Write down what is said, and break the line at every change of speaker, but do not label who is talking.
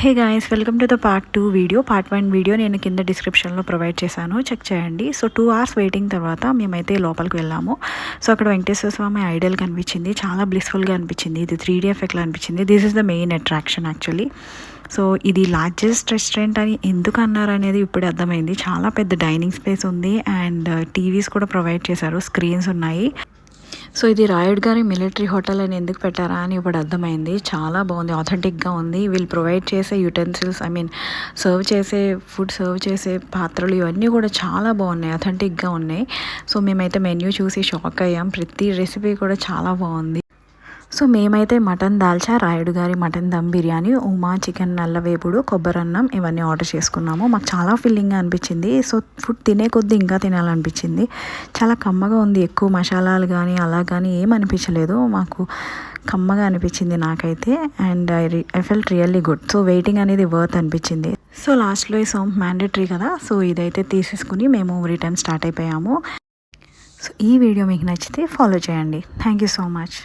Hey guys, welcome to the part 2 video. Part 1 video నేను కింద డిస్క్రిప్షన్లో ప్రొవైడ్ చేశాను, చెక్ చేయండి. సో 2 hours వెయిటింగ్ తర్వాత మేమైతే లోపలికి వెళ్ళాము. సో అక్కడ వెంకటేశ్వర స్వామి ఐడల్ కనిపించింది, చాలా బ్లిస్ఫుల్గా అనిపించింది. ఇది 3D ఎఫెక్ట్లో అనిపించింది. This is the main attraction actually. So ఇది లార్జెస్ట్ రెస్టారెంట్ అని ఎందుకు అన్నారు అనేది ఇప్పుడు అర్థమైంది. చాలా పెద్ద డైనింగ్ స్పేస్ ఉంది అండ్ టీవీస్ కూడా ప్రొవైడ్ చేశారు, స్క్రీన్స్ ఉన్నాయి. సో ఇది రాయుడు గారి మిలిటరీ హోటల్ అని ఎందుకు పెట్టారా అని ఇప్పుడు అర్థమైంది. చాలా బాగుంది, ఆథెంటిక్గా ఉంది. వీళ్ళు ప్రొవైడ్ చేసే యుటెన్సిల్స్, ఫుడ్ సర్వ్ చేసే పాత్రలు ఇవన్నీ కూడా చాలా బాగున్నాయి, ఆథెంటిక్గా ఉన్నాయి. సో మేమైతే మెన్యూ చూసి షాక్ అయ్యాం. ప్రతి రెసిపీ కూడా చాలా బాగుంది. సో మేమైతే మటన్ దాల్చా, రాయుడు గారి మటన్ దమ్ బిర్యానీ, ఉమా చికెన్ నల్లవేపుడు, కొబ్బరన్నం ఇవన్నీ ఆర్డర్ చేసుకున్నాము. మాకు చాలా ఫీలింగ్గా అనిపించింది. సో ఫుడ్ తినే కొద్దీ ఇంకా తినాలనిపించింది. చాలా కమ్మగా ఉంది, ఎక్కువ మసాలాలు కానీ అలా కానీ ఏం అనిపించలేదు. మాకు కమ్మగా అనిపించింది నాకైతే. And I felt really good. So waiting అనేది వర్త్ అనిపించింది. సో లాస్ట్లో ఈ సోమ్ మ్యాండేటరీ కదా, సో ఇదైతే తీసేసుకుని మేము రిటర్న్ స్టార్ట్ అయిపోయాము. సో ఈ వీడియో మీకు నచ్చితే ఫాలో చేయండి. Thank you so much.